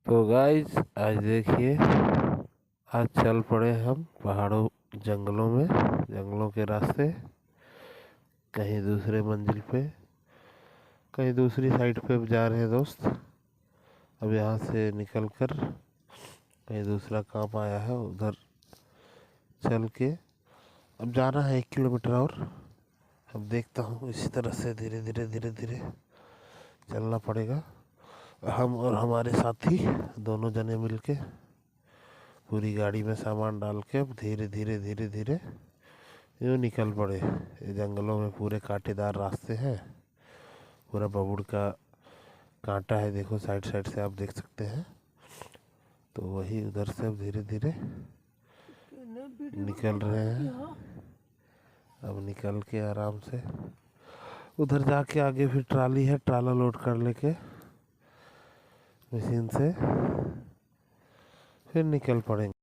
तो गाइस आज देखिए, आज चल पड़े हम पहाड़ों जंगलों के रास्ते, कहीं दूसरे मंजिल पे, कहीं दूसरी साइड पे जा रहे हैं दोस्त। अब यहाँ से निकल कर कहीं दूसरा काम आया है, उधर चल के अब जाना है 1 किलोमीटर और। अब देखता हूँ, इसी तरह से धीरे धीरे चलना पड़ेगा। हम और हमारे साथी दोनों जने मिलके पूरी गाड़ी में सामान डाल के अब धीरे धीरे यूँ निकल पड़े। ये जंगलों में पूरे कांटेदार रास्ते हैं, पूरा बबुड़ का कांटा है, देखो साइड साइड से आप देख सकते हैं। तो वही उधर से अब धीरे धीरे निकल रहे हैं। अब निकल के आराम से उधर जाके आगे फिर ट्राली है, ट्राला लोड कर लेके मशीन से फिर निकल पड़ेंगे।